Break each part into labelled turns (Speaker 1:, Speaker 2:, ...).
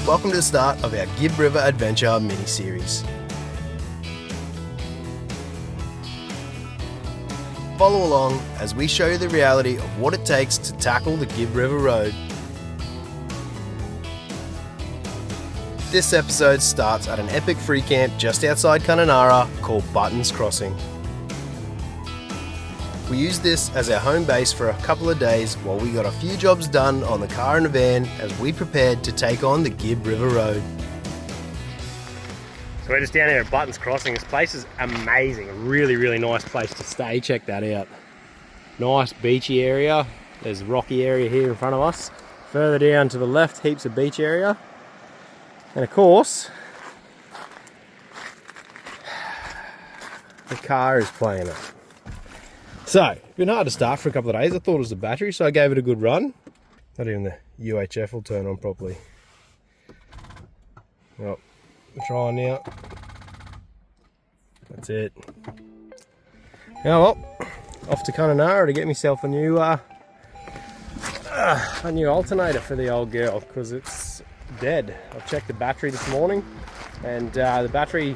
Speaker 1: Welcome to the start of our Gibb River Adventure mini-series. Follow along as we show you the reality of what it takes to tackle the Gibb River Road. This episode starts at an epic free camp just outside Kununurra called Buttons Crossing. We used this as our home base for a couple of days while we got a few jobs done on the car and the van as we prepared to take on the Gibb River Road.
Speaker 2: So we're just down here at Buttons Crossing. This place is amazing, a really nice place to stay. Check that out. Nice beachy area. There's a rocky area here in front of us. Further down to the left, heaps of beach area. And of course, the car is playing it. So, it's been hard to start for a couple of days. I thought it was the battery, so I gave it a good run. Not even the UHF will turn on properly. Well, we're trying now. That's it. Now, well, off to Kununurra to get myself a new alternator for the old girl because it's dead. I've checked the battery this morning, and the battery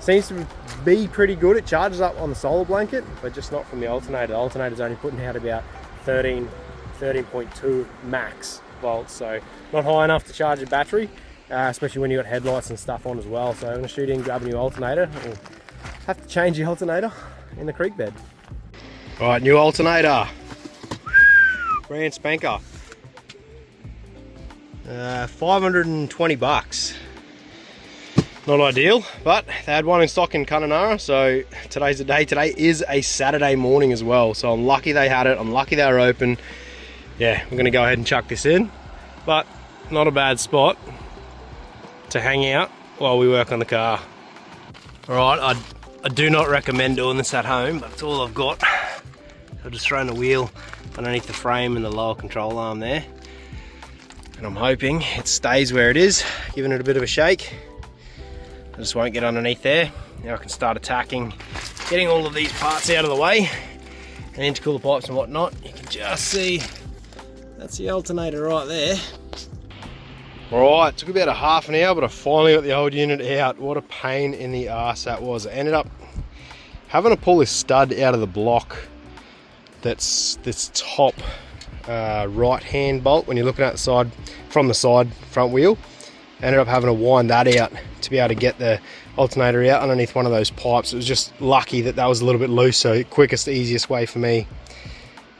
Speaker 2: seems to be pretty good. It charges up on the solar blanket, but just not from the alternator. The alternator's only putting out about 13.2 max volts, so not high enough to charge a battery, especially when you've got headlights and stuff on as well. So I'm going to shoot in, grab a new alternator. We'll have to change the alternator in the creek bed. Alright, new alternator. Brand spanker. 520 bucks. Not ideal, but they had one in stock in Kununurra, so today's the day. Today is a Saturday morning as well, so I'm lucky they had it. I'm lucky they were open. Yeah, we're gonna go ahead and chuck this in, but not a bad spot to hang out while we work on the car. All right, I do not recommend doing this at home, but it's all I've got. I've just thrown the wheel underneath the frame and the lower control arm there, and I'm hoping it stays where it is, giving it a bit of a shake. I just won't get underneath there. Now I can start attacking, getting all of these parts out of the way and intercooler pipes and whatnot. You can just see that's the alternator right there. Alright, took about a half an hour, but I finally got the old unit out. What a pain in the arse that was. I ended up having to pull this stud out of the block. That's this top right hand bolt when you're looking at the side, from the side front wheel. Ended up having to wind that out to be able to get the alternator out underneath one of those pipes. It was just lucky that was a little bit loose, so quickest, easiest way for me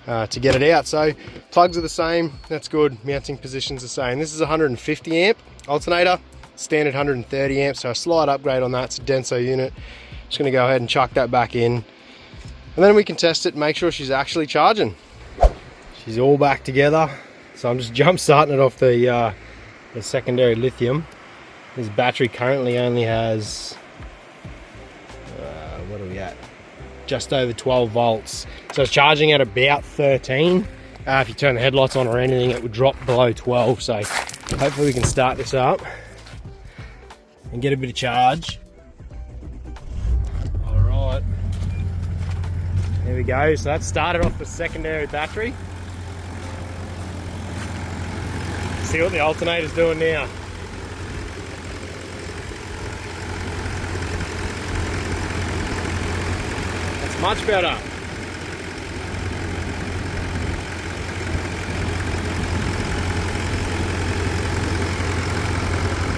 Speaker 2: to get it out. So plugs are the same, that's good. Mounting position's the same. This is a 150 amp alternator, standard 130 amps, so a slight upgrade on that. It's a Denso unit. Just gonna go ahead and chuck that back in, and then we can test it and make sure she's actually charging. She's all back together, so I'm just jump starting it off the secondary lithium. This battery currently only has what are we at, just over 12 volts, so it's charging at about 13. If you turn the headlights on or anything, it would drop below 12, so hopefully we can start this up and get a bit of charge. All right, there we go. So that started off the secondary battery. See what the alternator's doing now. That's much better.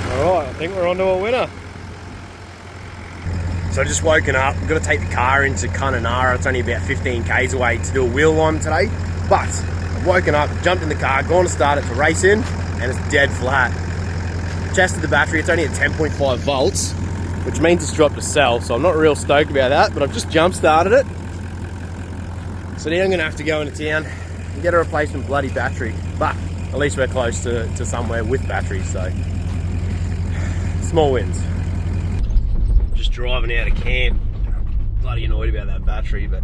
Speaker 2: Alright, I think we're onto a winner. So I've just woken up. I've got to take the car into Kununurra. It's only about 15 k's away to do a wheel line today. But I've woken up, jumped in the car, gone to start it to race in, and it's dead flat. Tested the battery, it's only at 10.5 volts, which means it's dropped a cell, so I'm not real stoked about that, but I've just jump started it. So now I'm gonna have to go into town and get a replacement bloody battery, but at least we're close to somewhere with batteries, so small wins. Just driving out of camp, bloody annoyed about that battery, but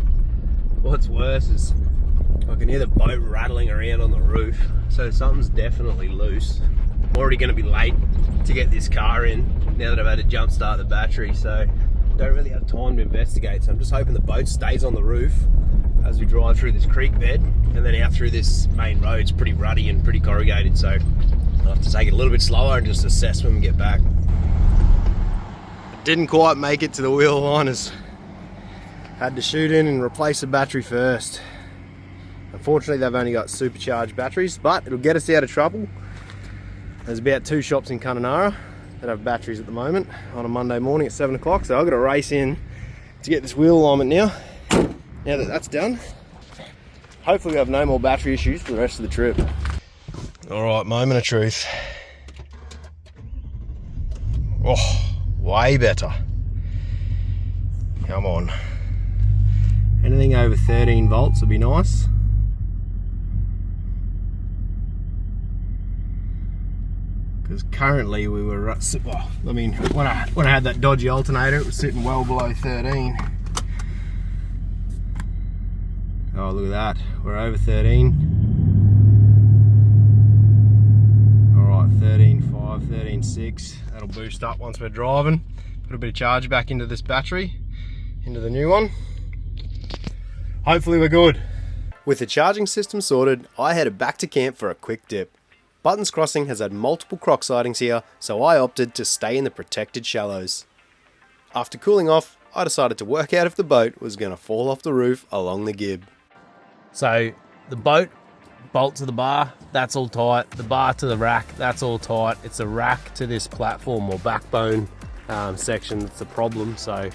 Speaker 2: what's worse is I can hear the boat rattling around on the roof, so something's definitely loose. I'm already going to be late to get this car in now that I've had to jump start the battery, so don't really have time to investigate. So I'm just hoping the boat stays on the roof as we drive through this creek bed, and then out through this main road. It's pretty ruddy and pretty corrugated, so I'll have to take it a little bit slower and just assess when we get back. Didn't quite make it to the wheel liners. Had to shoot in and replace the battery first. Unfortunately, they've only got supercharged batteries, but it'll get us out of trouble. There's about 2 shops in Kununurra that have batteries at the moment on a Monday morning at 7 o'clock, so I've got to race in to get this wheel alignment now. Now that that's done, hopefully we have no more battery issues for the rest of the trip. All right, moment of truth. Oh, way better. Come on. Anything over 13 volts would be nice. Because currently we were, well, I mean, when I had that dodgy alternator, it was sitting well below 13. Oh, look at that, we're over 13. All right, 13.5, 13.6. That'll boost up once we're driving. Put a bit of charge back into this battery, into the new one. Hopefully we're good. With the charging system sorted, I headed back to camp for a quick dip. Buttons Crossing has had multiple croc sightings here, so I opted to stay in the protected shallows. After cooling off, I decided to work out if the boat was going to fall off the roof along the Gibb. So the boat bolt to the bar, that's all tight. The bar to the rack, that's all tight. It's a rack to this platform or backbone section that's the problem. So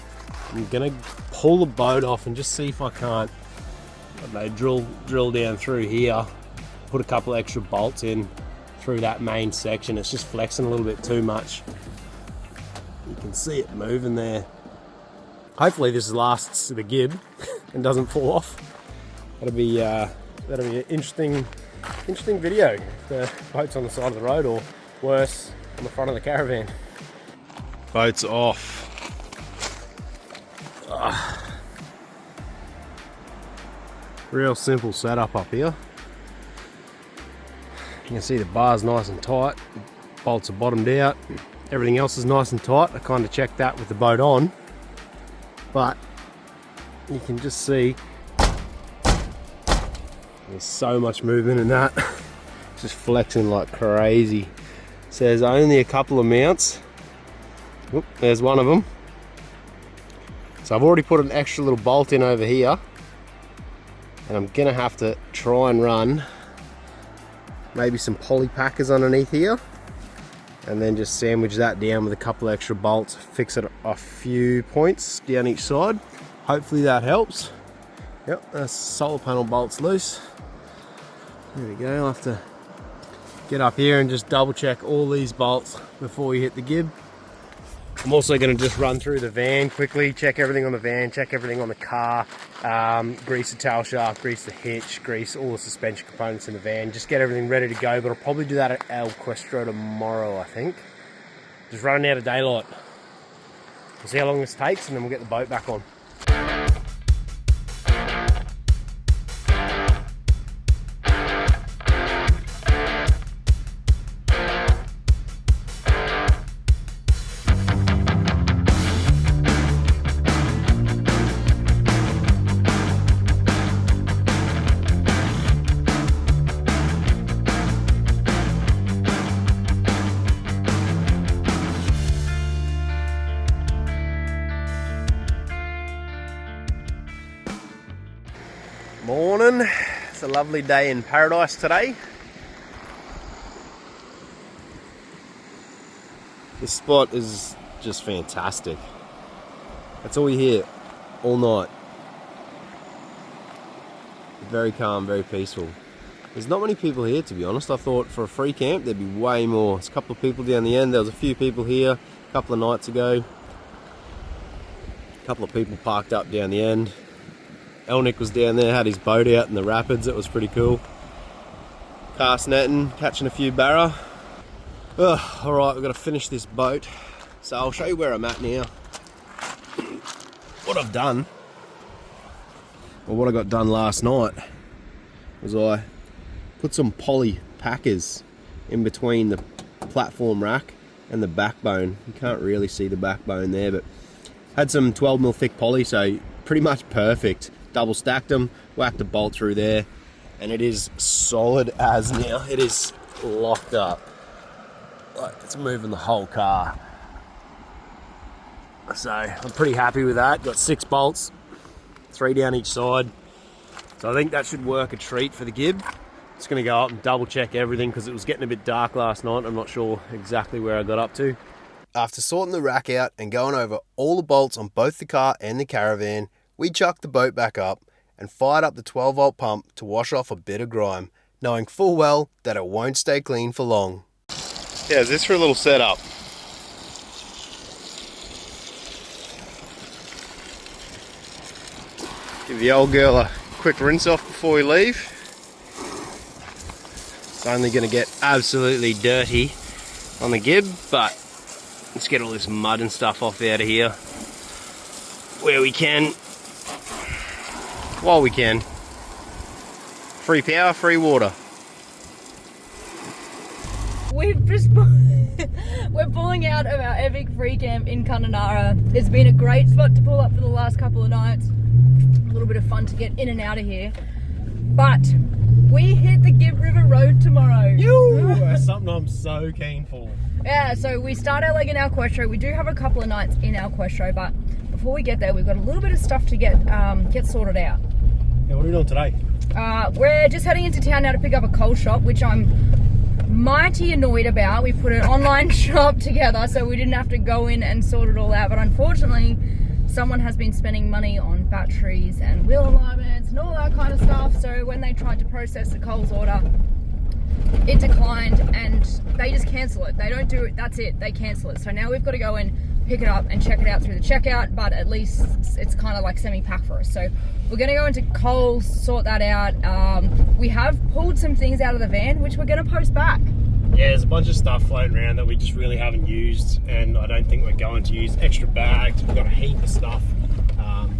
Speaker 2: I'm going to pull the boat off and just see if I can't, I don't know, drill down through here, put a couple extra bolts in through that main section. It's just flexing a little bit too much. You can see it moving there. Hopefully this lasts the Gibb and doesn't fall off. That'll be an interesting video if the boat's on the side of the road, or worse, on the front of the caravan. Boat's off. Real simple setup up here. You can see the bar's nice and tight, bolts are bottomed out, everything else is nice and tight. I kind of checked that with the boat on, but you can just see there's so much movement in that. It's just flexing like crazy. So there's only a couple of mounts. Oop, there's one of them. So I've already put an extra little bolt in over here, and I'm gonna have to try and run maybe some poly packers underneath here, and then just sandwich that down with a couple extra bolts, fix it a few points down each side. Hopefully that helps. Yep, that's solar panel bolts loose. There we go. I'll have to get up here and just double check all these bolts before we hit the Gibb. I'm also going to just run through the van quickly, check everything on the van, check everything on the car, grease the tail shaft, grease the hitch, grease all the suspension components in the van, just get everything ready to go. But I'll probably do that at El Questro tomorrow, I think. Just running out of daylight. We'll see how long this takes, and then we'll get the boat back on. Morning. It's a lovely day in paradise today. This spot is just fantastic. That's all you hear all night. Very calm, very peaceful. There's not many people here, to be honest. I thought for a free camp there'd be way more. There's a couple of people down the end. There was a few people here a couple of nights ago. A couple of people parked up down the end. Elnick was down there, had his boat out in the rapids. It was pretty cool. Cast netting, catching a few barra. Alright, we've got to finish this boat. So I'll show you where I'm at now. What I've done, or what I got done last night, was I put some poly packers in between the platform rack and the backbone. You can't really see the backbone there, but had some 12mm thick poly, so pretty much perfect double stacked them, whacked a bolt through there, and it is solid as now. It is locked up. Like, it's moving the whole car. So I'm pretty happy with that. Got 6 bolts, 3 down each side. So I think that should work a treat for the Gib. Just going to go up and double check everything because it was getting a bit dark last night. I'm not sure exactly where I got up to.
Speaker 1: After sorting the rack out and going over all the bolts on both the car and the caravan, we chucked the boat back up and fired up the 12-volt pump to wash off a bit of grime, knowing full well that it won't stay clean for long.
Speaker 2: Yeah, is this for a little setup? Give the old girl a quick rinse off before we leave. It's only going to get absolutely dirty on the Gib, but let's get all this mud and stuff off out of here where we can, while we can. Free power, free water.
Speaker 3: We've just we're pulling out of our epic free camp in Kununurra. It's been a great spot to pull up for the last couple of nights. A little bit of fun to get in and out of here. But we hit the Gib River Road tomorrow.
Speaker 2: That's something I'm so keen for.
Speaker 3: Yeah, so we start our leg in Alquestro. We do have a couple of nights in Alquestro, but before we get there, we've got a little bit of stuff to get sorted out.
Speaker 2: Yeah, what are we doing today?
Speaker 3: We're just heading into town now to pick up a coal shop, which I'm mighty annoyed about. We put an online shop together so we didn't have to go in and sort it all out, but unfortunately someone has been spending money on batteries and wheel alignments and all that kind of stuff, so when they tried to process the Coles order, it declined and they just cancel it. They don't do it, that's it, they cancel it. So now we've got to go and pick it up and check it out through the checkout, but at least it's kind of like semi-pack for us. So we're going to go into Coles, sort that out. We have pulled some things out of the van, which we're going to post back.
Speaker 2: Yeah, there's a bunch of stuff floating around that we just really haven't used, and I don't think we're going to use. Extra bags, we've got a heap of stuff,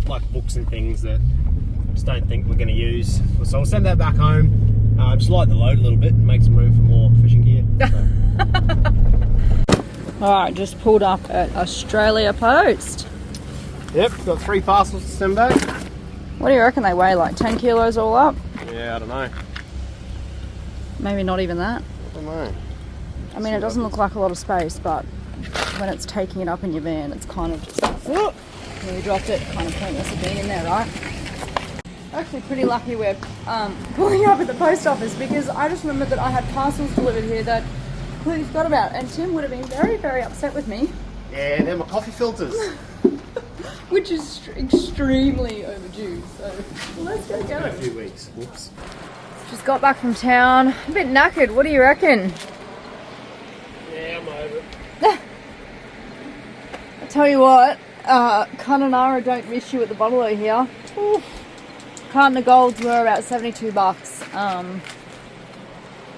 Speaker 2: like books and things that I just don't think we're going to use. So I'll send that back home, just lighten the load a little bit and make some room for more fishing gear. So.
Speaker 3: Alright, just pulled up at Australia Post.
Speaker 2: Yep, got 3 parcels to send back.
Speaker 3: What do you reckon they weigh, like 10 kilos all up?
Speaker 2: Yeah, I don't know.
Speaker 3: Maybe not even that.
Speaker 2: I don't know.
Speaker 3: I mean, it doesn't look like a lot of space, but when it's taking it up in your van, it's kind of just, oh, we dropped it, kind of pointless of being in there, right? Actually pretty lucky we're pulling up at the post office, because I just remembered that I had parcels delivered here that I completely forgot about, and Tim would have been very, very upset with me.
Speaker 2: Yeah, they're my coffee filters.
Speaker 3: Which is extremely overdue, so let's go get
Speaker 2: In a
Speaker 3: it.
Speaker 2: few weeks. Whoops.
Speaker 3: Just got back from town, a bit knackered, what do you reckon?
Speaker 2: Yeah, I'm over it.
Speaker 3: I tell you what, Kununurra don't miss you at the bottle here. Ooh. Carton of golds were about $72,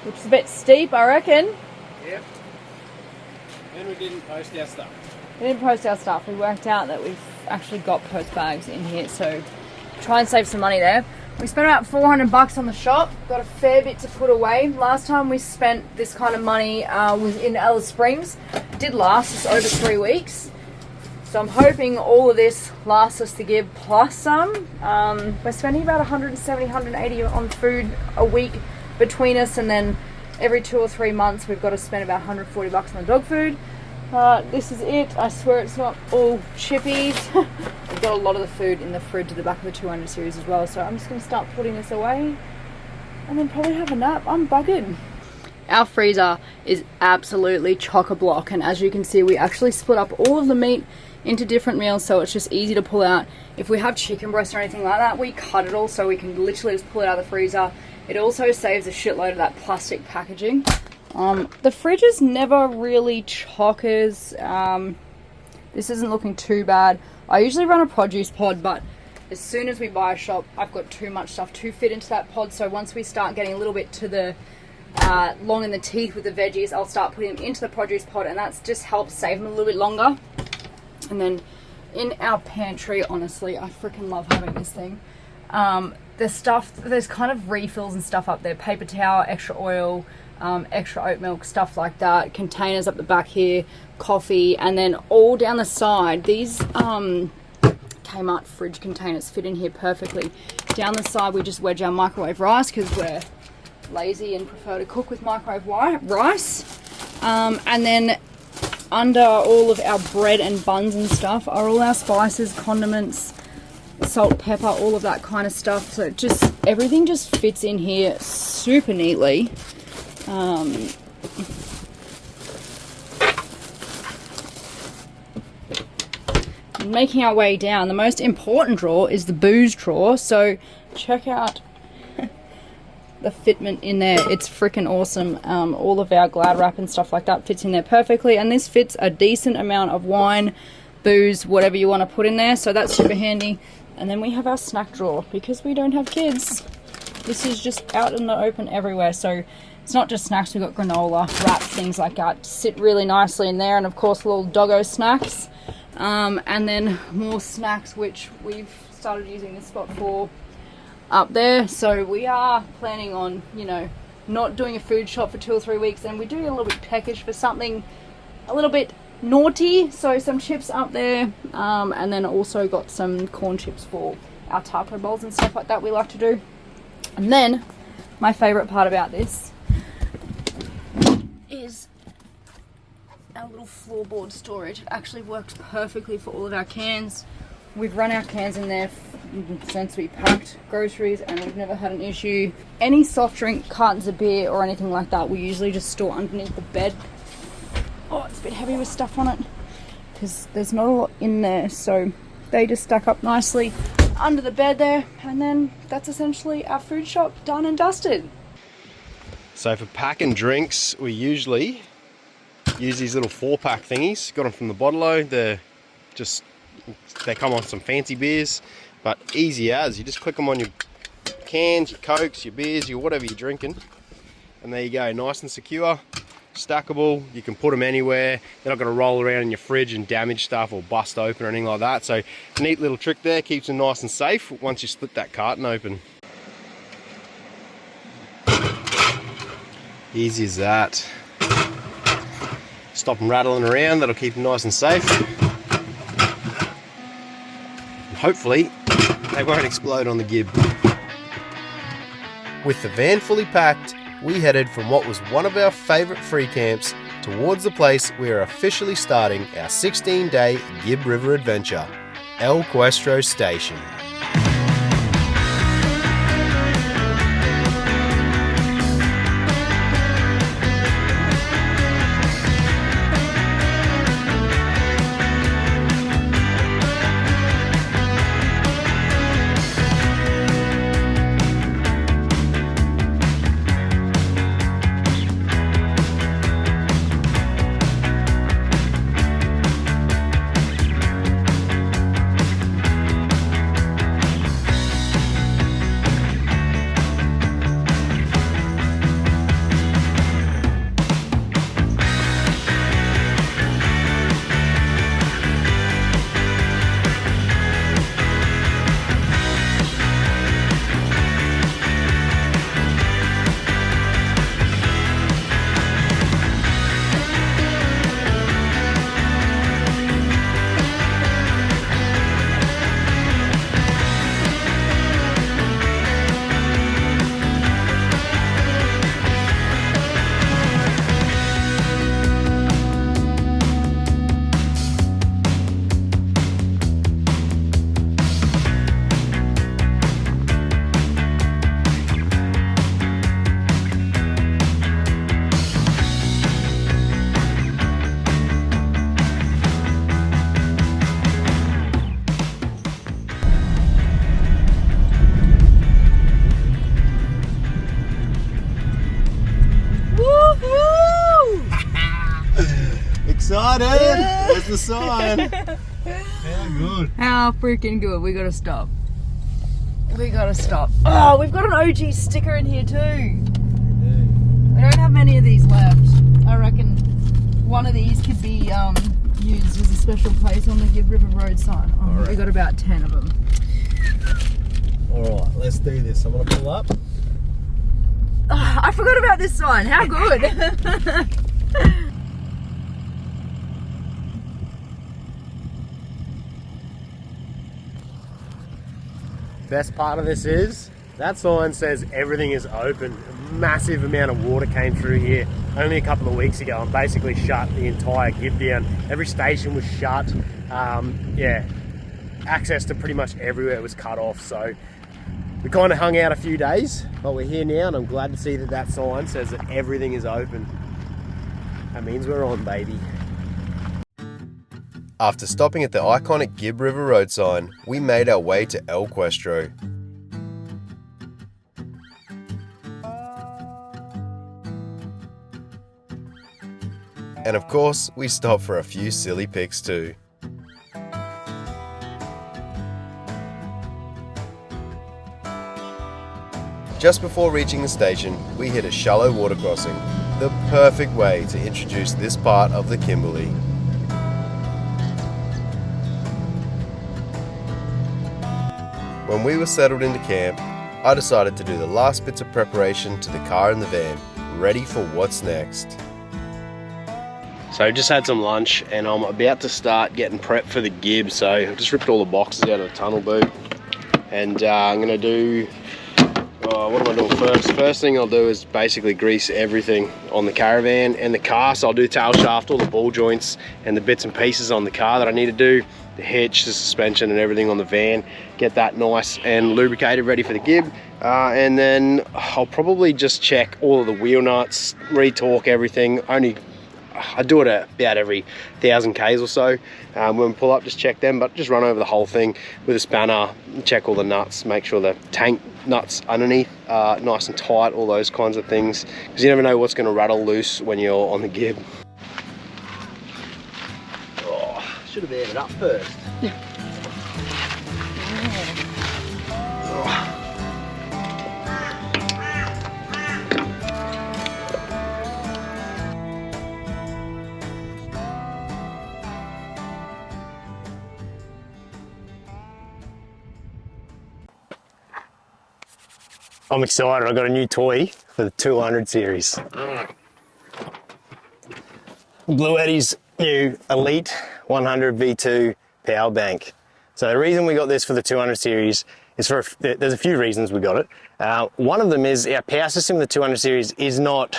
Speaker 3: which is a bit steep, I reckon.
Speaker 2: Yep. And we didn't post our stuff.
Speaker 3: We didn't post our stuff. We worked out that we've actually got post bags in here, so try and save some money there. We spent about $400 on the shop. Got a fair bit to put away. Last time we spent this kind of money was in Alice Springs. It did last us over 3 weeks. So I'm hoping all of this lasts us the Gib plus some. We're spending about 170, 180 on food a week between us, and then every 2 or 3 months we've got to spend about $140 on dog food. This is it. I swear it's not all chippies. We've got a lot of the food in the fridge at the back of the 200 series as well, so I'm just going to start putting this away and then probably have a nap. I'm buggered. Our freezer is absolutely chock-a-block, and as you can see, we actually split up all of the meat into different meals, so it's just easy to pull out. If we have chicken breast or anything like that, we cut it all so we can literally just pull it out of the freezer. It also saves a shitload of that plastic packaging. The fridge is never really chockers. This isn't looking too bad. I usually run a produce pod, but as soon as we buy a shop, I've got too much stuff to fit into that pod, so once we start getting a little bit to the long in the teeth with the veggies, I'll start putting them into the produce pod, and that just helps save them a little bit longer. And then in our pantry, honestly, I freaking love having this thing. There's stuff, there's kind of refills and stuff up there, paper towel, extra oil, extra oat milk, stuff like that, containers up the back here, coffee, and then all down the side, these Kmart fridge containers fit in here perfectly. Down the side we just wedge our microwave rice because we're lazy and prefer to cook with microwave rice. And then under all of our bread and buns and stuff are all our spices, condiments, salt, pepper, all of that kind of stuff. So just everything just fits in here super neatly. Making our way down, the most important drawer is the booze drawer. So check out the fitment in there. It's freaking awesome. All of our Glad wrap and stuff like that fits in there perfectly, and this fits a decent amount of wine, booze, whatever you want to put in there, so that's super handy. And then we have our snack drawer because we don't have kids. This is just out in the open everywhere, so it's not just snacks. We've got granola, wraps, things like that sit really nicely in there, and of course little doggo snacks. And then more snacks, which we've started using this spot for up there. So we are planning on, you know, not doing a food shop for 2 or 3 weeks, and we're doing a little bit peckish for something a little bit naughty. So some chips up there, and then also got some corn chips for our taco bowls and stuff like that we like to do. And then my favorite part about this is our little floorboard storage. It actually works perfectly for all of our cans. We've run our cans in there since we packed groceries, and we've never had an issue. Any soft drink, cartons of beer or anything like that, we usually just store underneath the bed. Oh, it's a bit heavy with stuff on it because there's not a lot in there, so they just stack up nicely under the bed there, and then that's essentially our food shop done and dusted.
Speaker 2: So for packing drinks, we usually use these little 4-pack thingies. Got them from the Bottle-O. They come on some fancy beers, but easy as. You just click them on your cans, your Cokes, your beers, your whatever you're drinking, and there you go, nice and secure, stackable. You can put them anywhere. They're not going to roll around in your fridge and damage stuff or bust open or anything like that. So neat little trick there, keeps them nice and safe once you split that carton open. Easy as that. Stop them rattling around, that'll keep them nice and safe. And hopefully they won't explode on the gib.
Speaker 1: With the van fully packed, we headed from what was one of our favourite free camps towards the place we are officially starting our 16-day Gib River adventure, El Cuestro Station.
Speaker 2: Excited! There's the sign. How good.
Speaker 3: How freaking good. We gotta stop. We gotta stop. Oh, we've got an OG sticker in here too. We don't have many of these left. I reckon one of these could be used as a special place on the Gib River Road sign. Oh, right. We got about 10 of them.
Speaker 2: Alright, let's do this. I'm gonna pull up.
Speaker 3: Oh, I forgot about this sign. How good.
Speaker 2: best part of this is that sign says everything is open. A massive amount of water came through here only a couple of weeks ago and basically shut the entire Gib down. Every station was shut. Yeah, access to pretty much everywhere was cut off. So we kind of hung out a few days, but we're here now, and I'm glad to see that that sign says that everything is open. That means we're on, baby.
Speaker 1: After stopping at the iconic Gib River Road sign, we made our way to El Questro. And of course, we stopped for a few silly pics too. Just before reaching the station, we hit a shallow water crossing, the perfect way to introduce this part of the Kimberley. When we were settled into camp, I decided to do the last bits of preparation to the car and the van, ready for what's next.
Speaker 2: So I just had some lunch and I'm about to start getting prepped for the Gib. So I just ripped all the boxes out of the tunnel boot, and I'm going to do, what am I doing first? First thing I'll do is basically grease everything on the caravan and the car. So I'll do tail shaft, all the ball joints and the bits and pieces on the car that I need to do, the hitch, the suspension and everything on the van, get that nice and lubricated, ready for the Gib. And then I'll probably just check all of the wheel nuts, re-torque everything. I do it about every 1,000 Ks or so. When we pull up, just check them, but just run over the whole thing with a spanner, check all the nuts, make sure the tank nuts underneath are nice and tight, all those kinds of things, because you never know what's going to rattle loose when you're on the Gib. Oh, should have aired it up first. I'm excited, I got a new toy for the 200 series. Bluetti's new Elite 100 V2 power bank. So the reason we got this for the 200 series is there's a few reasons we got it. One of them is our power system, the 200 series, it's not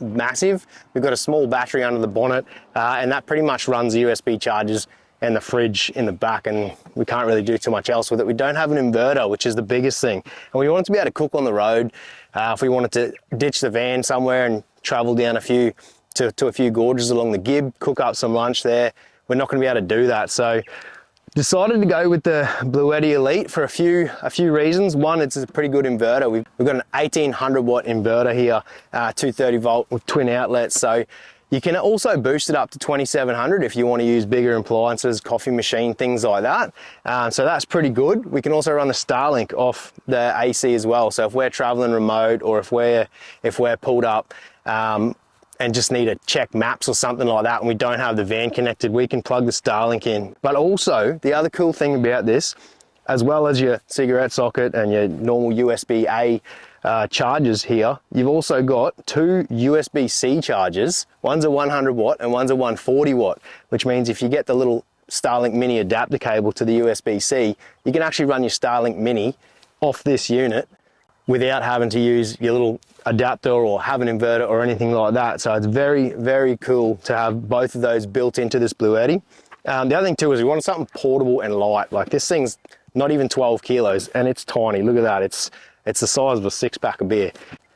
Speaker 2: massive. We've got a small battery under the bonnet, and that pretty much runs the USB chargers and the fridge in the back, and we can't really do too much else with it. We don't have an inverter, which is the biggest thing. And we want it to be able to cook on the road. If we wanted to ditch the van somewhere and travel down a few gorges along the Gib, cook up some lunch there, we're not gonna be able to do that. So decided to go with the Bluetti Elite for a few reasons. One, it's a pretty good inverter. We've got an 1800 watt inverter here, 230 volt with twin outlets. So you can also boost it up to 2700 if you want to use bigger appliances, coffee machine, things like that. So that's pretty good. We can also run the Starlink off the AC as well. So if we're traveling remote, or if we're pulled up and just need to check maps or something like that and we don't have the van connected, we can plug the Starlink in. But also, the other cool thing about this, as well as your cigarette socket and your normal USB-A chargers here, you've also got two USB-C chargers. One's a 100 watt and one's a 140 watt, which means if you get the little Starlink Mini adapter cable to the USB-C, you can actually run your Starlink Mini off this unit without having to use your little adapter or have an inverter or anything like that. So it's very, very cool to have both of those built into this Bluetti. The other thing too is we wanted something portable and light. Like, this thing's not even 12 kilos and it's tiny. Look at that. It's the size of a 6-pack of beer.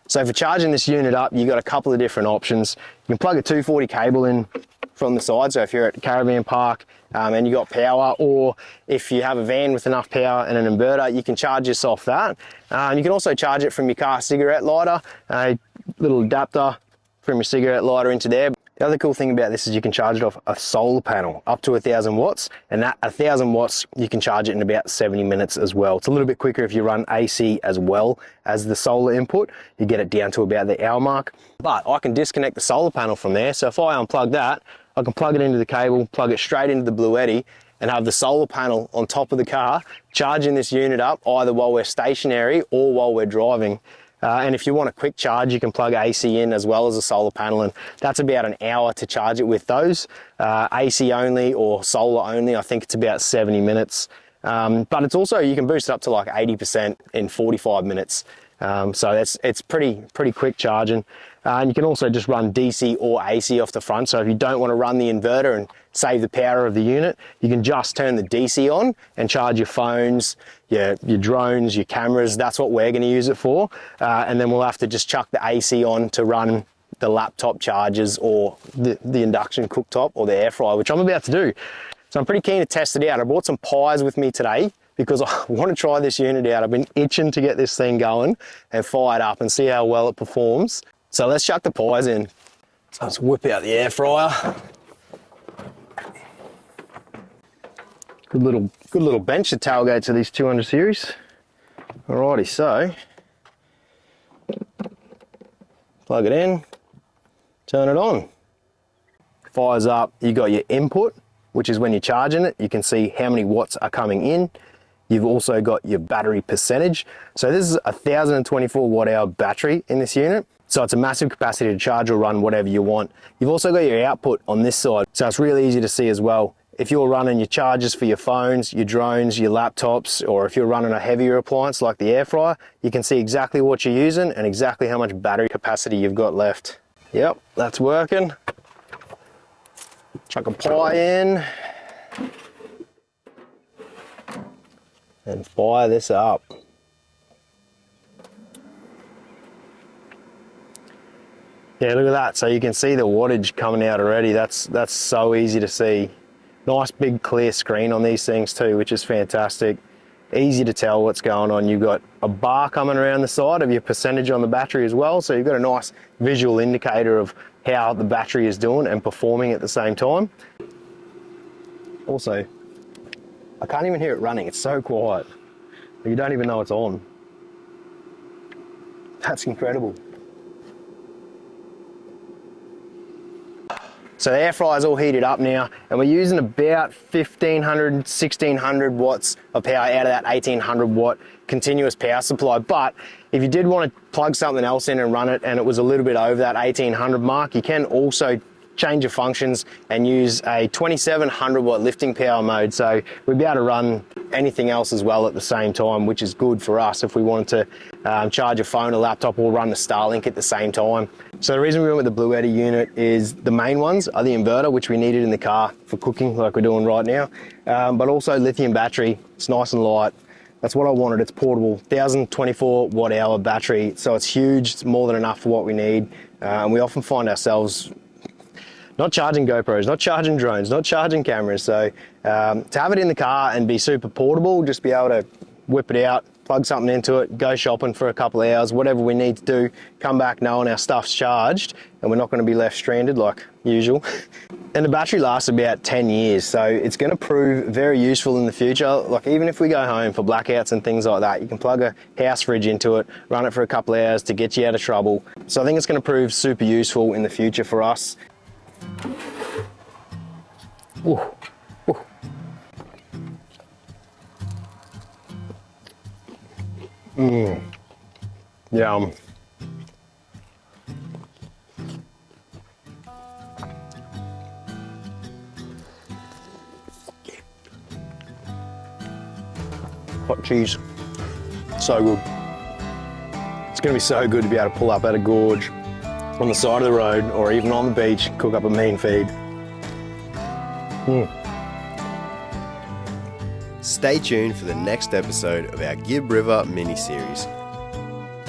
Speaker 2: So for charging this unit up, you've got a couple of different options. You can plug a 240 cable in from the side. So if you're at a caravan park and you got power, or if you have a van with enough power and an inverter, you can charge this off that. You can also charge it from your car cigarette lighter, a little adapter from your cigarette lighter into there. The other cool thing about this is you can charge it off a solar panel up to 1,000 watts, and that 1,000 watts, you can charge it in about 70 minutes as well. It's a little bit quicker if you run AC as well as the solar input. You get it down to about the hour mark. But I can disconnect the solar panel from there. So if I unplug that, I can plug it into the cable, plug it straight into the Bluetti, and have the solar panel on top of the car, charging this unit up either while we're stationary or while we're driving. And if you want a quick charge, you can plug AC in as well as a solar panel, and that's about an hour to charge it with those. AC only or solar only, I think it's about 70 minutes. But it's also, you can boost it up to like 80% in 45 minutes. So it's pretty quick charging. And you can also just run DC or AC off the front. So if you don't want to run the inverter and save the power of the unit, you can just turn the DC on and charge your phones, your drones, your cameras. That's what we're going to use it for. And then we'll have to just chuck the AC on to run the laptop chargers or the induction cooktop or the air fryer, which I'm about to do. So I'm pretty keen to test it out. I brought some pies with me today because I want to try this unit out. I've been itching to get this thing going and fire it up and see how well it performs. So let's chuck the pies in. So let's whip out the air fryer. Good little bench to tailgate to these 200 series. Alrighty, so plug it in, turn it on. Fires up, you got your input, which is when you're charging it. You can see how many watts are coming in. You've also got your battery percentage. So this is a 1024 watt hour battery in this unit. So it's a massive capacity to charge or run whatever you want. You've also got your output on this side. So it's really easy to see as well. If you're running your chargers for your phones, your drones, your laptops, or if you're running a heavier appliance like the air fryer, you can see exactly what you're using and exactly how much battery capacity you've got left. Yep, that's working. Chuck a pie in. And fire this up. Yeah, look at that. So you can see the wattage coming out already. That's so easy to see. Nice big clear screen on these things too, which is fantastic. Easy to tell what's going on. You've got a bar coming around the side of your percentage on the battery as well. So you've got a nice visual indicator of how the battery is doing and performing at the same time. Also, I can't even hear it running. It's so quiet. You don't even know it's on. That's incredible. So the air fryer's all heated up now, and we're using about 1500, 1600 watts of power out of that 1800 watt continuous power supply. But if you did want to plug something else in and run it and it was a little bit over that 1800 mark, you can also change your functions and use a 2700 watt lifting power mode. So we'd be able to run anything else as well at the same time, which is good for us if we wanted to charge a phone, a laptop, or run the Starlink at the same time. So the reason we went with the Bluetti unit is the main ones are the inverter, which we needed in the car for cooking like we're doing right now, but also lithium battery. It's nice and light. That's what I wanted. It's portable, 1024 watt hour battery. So it's huge. It's more than enough for what we need. And we often find ourselves not charging GoPros, not charging drones, not charging cameras. So to have it in the car and be super portable, just be able to whip it out, plug something into it, go shopping for a couple of hours, whatever we need to do, come back knowing our stuff's charged and we're not going to be left stranded like usual. And the battery lasts about 10 years, so it's going to prove very useful in the future. Like even if we go home for blackouts and things like that, you can plug a house fridge into it, run it for a couple of hours to get you out of trouble. So I think it's going to prove super useful in the future for us. Ooh. Ooh. Yum. Hot cheese, so good. It's going to be so good to be able to pull up at a gorge on the side of the road or even on the beach, cook up a mean feed.
Speaker 1: Stay tuned for the next episode of our Gibb River mini-series,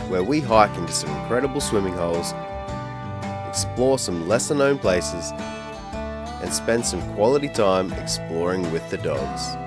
Speaker 1: where we hike into some incredible swimming holes, explore some lesser known places, and spend some quality time exploring with the dogs.